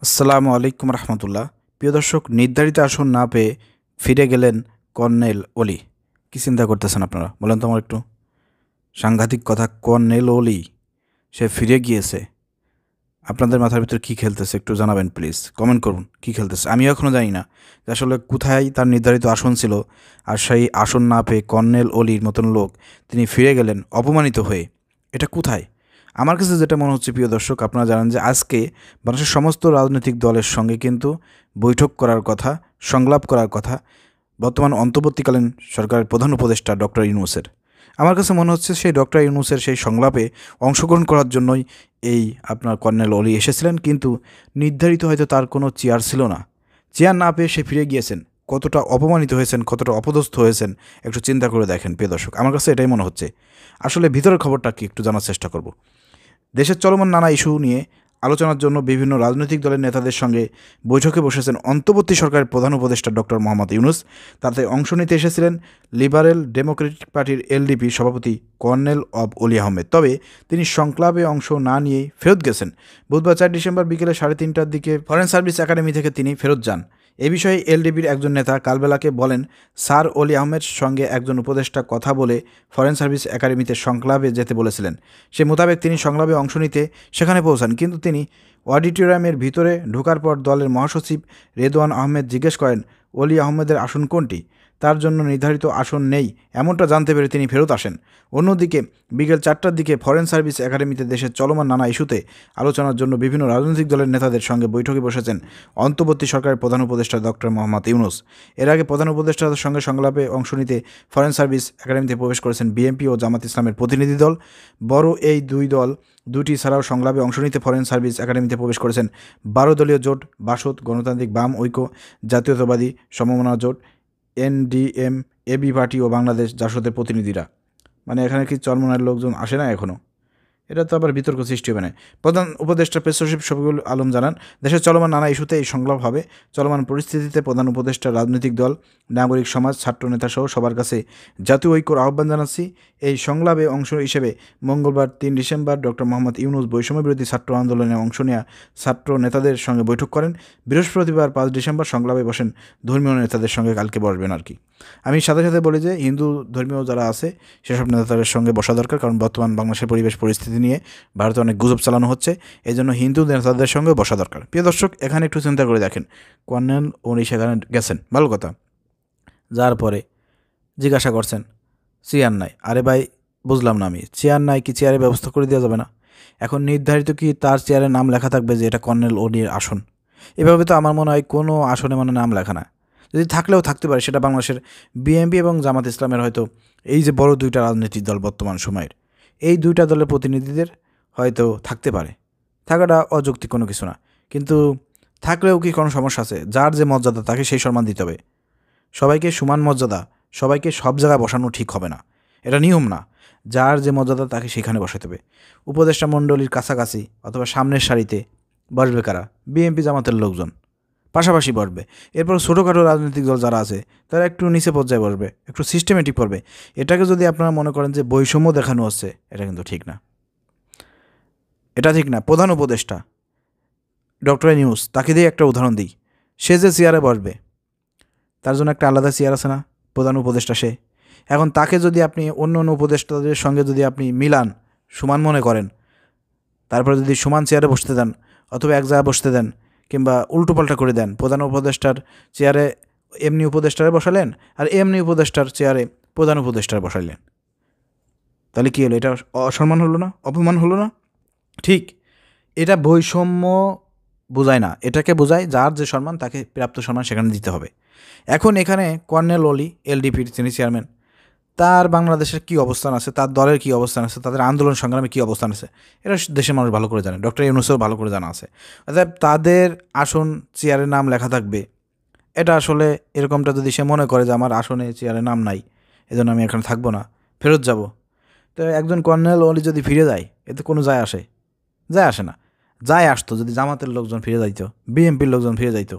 আসসালামু আলাইকুম রহমতুল্লাহ। প্রিয় দর্শক, নির্ধারিত আসন না পেয়ে ফিরে গেলেন কর্নেল অলি। কি চিন্তা করতেছেন আপনারা বলেন তো আমার একটু? সাংঘাতিক কথা, কর্নেল অলি সে ফিরে গিয়েছে। আপনাদের মাথার ভিতর কী খেলতেছে একটু জানাবেন প্লিজ, কমেন্ট করুন কী খেলতেছে। আমিও এখনও জানি না যে আসলে কোথায় তার নির্ধারিত আসন ছিল, আর সেই আসন না পেয়ে কর্নেল অলির মতন লোক তিনি ফিরে গেলেন অপমানিত হয়ে। এটা কোথায়? আমার কাছে যেটা মনে হচ্ছে, প্রিয় দর্শক, আপনারা জানেন যে আজকে বাংলাদেশের সমস্ত রাজনৈতিক দলের সঙ্গে কিন্তু বৈঠক করার কথা, সংলাপ করার কথা বর্তমান অন্তর্বর্তীকালীন সরকারের প্রধান উপদেষ্টা ডক্টর ইউনূসের। আমার কাছে মনে হচ্ছে সেই ডক্টর ইউনূসের সেই সংলাপে অংশগ্রহণ করার জন্যই এই আপনার কর্নেল অলি এসেছিলেন, কিন্তু নির্ধারিত হয়তো তার কোনো চেয়ার ছিল না। চেয়ার না পেয়ে সে ফিরে গিয়েছেন। কতটা অপমানিত হয়েছেন, কতটা অপদস্থ হয়েছেন একটু চিন্তা করে দেখেন প্রিয় দর্শক। আমার কাছে এটাই মনে হচ্ছে। আসলে ভিতরের খবরটা কি একটু জানার চেষ্টা করব। দেশের চলমান নানা ইস্যু নিয়ে আলোচনার জন্য বিভিন্ন রাজনৈতিক দলের নেতাদের সঙ্গে বৈঠকে বসেছেন অন্তর্বর্তী সরকারের প্রধান উপদেষ্টা ডক্টর মোহাম্মদ ইউনূস। তাতে অংশ নিতে এসেছিলেন লিবারেল ডেমোক্রেটিক পার্টির এলডিপি সভাপতি কর্নেল অলি আহমেদ। তবে তিনি সংক্লাবে অংশ না নিয়েই ফেরত গেছেন। বুধবার 4 ডিসেম্বর বিকেলে 3:30টার দিকে ফরেন সার্ভিস একাডেমি থেকে তিনি ফেরত যান। এ বিষয়ে এলডিপির একজন নেতা কালবেলাকে বলেন, স্যার অলি আহমেদের সঙ্গে একজন উপদেষ্টা কথা বলে ফরেন সার্ভিস একাডেমিতে সংক্লাবে যেতে বলেছিলেন। সে মোতাবেক তিনি সংলাপে অংশ নিতে সেখানে পৌঁছান, কিন্তু তিনি অডিটোরিয়ামের ভিতরে ঢোকার পর দলের মহাসচিব রেদওয়ান আহমেদ জিজ্ঞেস করেন, অলি আহমেদের আসন কোনটি? তার জন্য নির্ধারিত আসন নেই এমনটা জানতে পেরে তিনি ফেরত আসেন। অন্যদিকে বিকেল 4টার দিকে ফরেন সার্ভিস একাডেমিতে দেশের চলমান নানা ইস্যুতে আলোচনার জন্য বিভিন্ন রাজনৈতিক দলের নেতাদের সঙ্গে বৈঠকে বসেছেন অন্তর্বর্তী সরকারের প্রধান উপদেষ্টা ডক্টর মোহাম্মদ ইউনূস। এর আগে প্রধান উপদেষ্টাদের সঙ্গে সংলাপে অংশ নিতে ফরেন সার্ভিস একাডেমিতে প্রবেশ করেছেন বিএনপি ও জামাত ইসলামের প্রতিনিধি দল। বড় এই দুই দল দুটি ছাড়াও সংলাপে অংশ নিতে ফরেন সার্ভিস একাডেমিতে প্রবেশ করেছেন 12 দলীয় জোট বাসদ, গণতান্ত্রিক বাম ঐক্য, জাতীয়তাবাদী সমমনা জোট, এনডিএম, এবি পার্টি ও বাংলাদেশ জাসদের প্রতিনিধিরা। মানে এখানে কি চরমনায়ের লোকজন আসে না এখনও? এটা তো আবার বিতর্ক সৃষ্টি হবে না। প্রধান উপদেষ্টা প্রেস সচিব শফিকুল আলম জানান, দেশের চলমান নানা ইস্যুতে এই সংলাপ হবে। চলমান পরিস্থিতিতে প্রধান উপদেষ্টা, রাজনৈতিক দল, নাগরিক সমাজ, ছাত্র নেতাসহ সবার কাছে জাতীয় ঐক্যর আহ্বান জানাচ্ছি। এই সংলাপে অংশ হিসেবে মঙ্গলবার 3 ডিসেম্বর ডক্টর মোহাম্মদ ইউনূস বৈষম্যবিরোধী ছাত্র আন্দোলনে অংশ নেওয়া ছাত্র নেতাদের সঙ্গে বৈঠক করেন। বৃহস্পতিবার 5 ডিসেম্বর সংলাপে বসেন ধর্মীয় নেতাদের সঙ্গে, কালকে বসবেন আর কি। আমি সাথে সাথে বলি যে হিন্দু ধর্মীয় যারা আছে সেসব নেতাদের সঙ্গে বসা দরকার, কারণ বর্তমান বাংলাদেশের পরিবেশ পরিস্থিতি নিয়ে ভারতে অনেক গুজব চালানো হচ্ছে, এই জন্য হিন্দু নেতাদের সঙ্গে বসা দরকার। প্রিয় দর্শক, এখানে একটু চিন্তা করে দেখেন, কর্নেল উনি সেখানে গেছেন, ভালো কথা। যার পরে জিজ্ঞাসা করছেন চেয়ার নাই। আরে ভাই, বুঝলাম না আমি, চেয়ার নাই কি চেয়ারের ব্যবস্থা করে দেওয়া যাবে না? এখন নির্ধারিত কি তার চেয়ারের নাম লেখা থাকবে যে এটা কর্নেল ওলির আসন? এভাবে তো আমার মনে হয় কোনো আসনে মানে নাম লেখা না। যদি থাকলেও থাকতে পারে সেটা বাংলাদেশের বিএনপি এবং জামাত ইসলামের, হয়তো এই যে বড় দুইটা রাজনৈতিক দল বর্তমান সময়ের, এই দুইটা দলের প্রতিনিধিদের হয়তো থাকতে পারে। থাকাটা অযৌক্তিক কোনো কিছু না, কিন্তু থাকলেও কি কোনো সমস্যা আছে? যার যে মর্যাদা তাকে সেই সম্মান দিতে হবে। সবাইকে সমান মর্যাদা, সবাইকে সব জায়গায় বসানো ঠিক হবে না, এটা নিয়ম না। যার যে মর্যাদা তাকে সেখানে বসাতে হবে। উপদেষ্টা মণ্ডলীর কাছাকাছি অথবা সামনের সারিতে বসবে কারা? বিএনপি জামাতের লোকজন পাশাপাশি বসবে। এরপর ছোটোখাটো রাজনৈতিক দল যারা আছে তারা একটু নিচে পর্যায়ে বসবে, একটু সিস্টেমেটিক পড়বে। এটাকে যদি আপনারা মনে করেন যে বৈষম্য দেখানো হচ্ছে, এটা কিন্তু ঠিক না, এটা ঠিক না। প্রধান উপদেষ্টা ডক্টর ইউনূস, তাকে দিয়ে একটা উদাহরণ দিই। সে যে চেয়ারে বসবে তার জন্য একটা আলাদা চেয়ার আছে না? প্রধান উপদেষ্টা সে। এখন তাকে যদি আপনি অন্য অন্য উপদেষ্টাদের সঙ্গে যদি আপনি মিলান, সমান মনে করেন, তারপরে যদি সমান চেয়ারে বসতে দেন অথবা এক জায়গায় বসতে দেন, কিংবা উল্টোপাল্টা করে দেন, প্রধান উপদেষ্টার চেয়ারে এমনি উপদেষ্টারে বসালেন আর এমনি উপদেষ্টার চেয়ারে প্রধান উপদেষ্টার বসাইলেন, তাহলে কী হলো? এটা অসম্মান হলো না? অপমান হলো না? ঠিক। এটা বৈষম্য বোঝায় না, এটাকে বোঝায় যার যে সম্মান তাকে প্রাপ্ত সম্মান সেখানে দিতে হবে। এখন এখানে কর্নেল অলি, এলডিপির তিনি চেয়ারম্যান, তার বাংলাদেশের কী অবস্থান আছে, তার দলের কী অবস্থান আছে, তাদের আন্দোলন সংগ্রামে কী অবস্থান আছে, এটা দেশের মানুষ ভালো করে জানে, ডক্টর ইউনূসও ভালো করে জানা আছে। অর্থাৎ তাদের আসন চেয়ারের নাম লেখা থাকবে, এটা আসলে এরকমটা যদি সে মনে করে যে আমার আসনে চেয়ারের নাম নাই, এজন্য আমি এখানে থাকবো না, ফেরত যাব, তো একজন কর্নেল অলি যদি ফিরে যায় এতে কোনো যায় আসে? যায় আসে না। যায় আসতো যদি জামাতের লোকজন ফিরে যাইতো, বিএনপির লোকজন ফিরে যাইতো,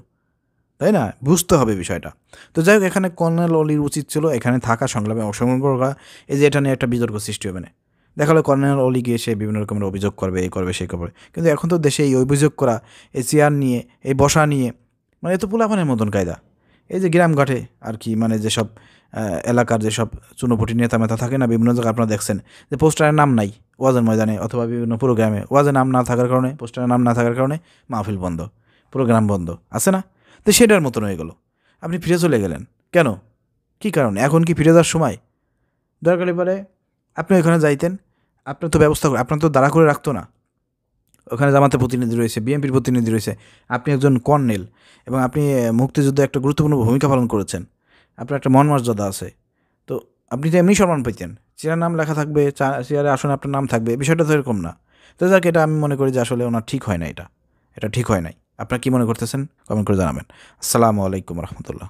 তাই না? বুঝতে হবে বিষয়টা। তো যাই হোক, এখানে কর্নেল অলির উচিত ছিল এখানে থাকা, সংলাপে অংশগ্রহণ করা। এই যে এটা নিয়ে একটা বিতর্ক সৃষ্টি হবে না, দেখা হলো কর্নেল অলি গিয়ে সে বিভিন্ন রকমের অভিযোগ করবে, এই করবে, সেই করবে। কিন্তু এখন তো দেশে এই অভিযোগ করা, এই চেয়ার নিয়ে, এই বসা নিয়ে, মানে এ তো পোলাপানের মতন কায়দা। এই যে গ্রামঘাটে আর কি, মানে যেসব এলাকার যেসব চুনোপুটি নেতা মেতা থাকে না, বিভিন্ন জায়গায় আপনারা দেখছেন যে পোস্টারের নাম নাই ওয়াজের ময়দানে অথবা বিভিন্ন প্রোগ্রামে, ওয়াজের নাম না থাকার কারণে, পোস্টারের নাম না থাকার কারণে মাহফিল বন্ধ, প্রোগ্রাম বন্ধ, আছে না? তো সেটার মতন হয়ে গেল। আপনি ফিরে চলে গেলেন কেন? কী কারণে? এখন কি ফিরে যাওয়ার সময়? দরকার পরে আপনি ওখানে যাইতেন, আপনার তো ব্যবস্থা করে, আপনার তো দাঁড়া করে রাখতো না। ওখানে জামাতের প্রতিনিধি রয়েছে, বিএনপির প্রতিনিধি রয়েছে, আপনি একজন কর্নেল এবং আপনি মুক্তিযুদ্ধে একটা গুরুত্বপূর্ণ ভূমিকা পালন করেছেন, আপনার একটা মন মর্যাদা আছে। তো আপনি তো এমনি সম্মান পেতেন, চেয়ারের নাম লেখা থাকবে, চেয়ারে আসনে আপনার নাম থাকবে, বিষয়টা তো এরকম না। তো যাক, এটা আমি মনে করি যে আসলে ওনার ঠিক হয় না, এটা ঠিক হয় নাই। আপনার কি মনে করতেছেন? কমেন্ট করে জানাবেন। আসসালামু আলাইকুম রহমতুল্লাহ।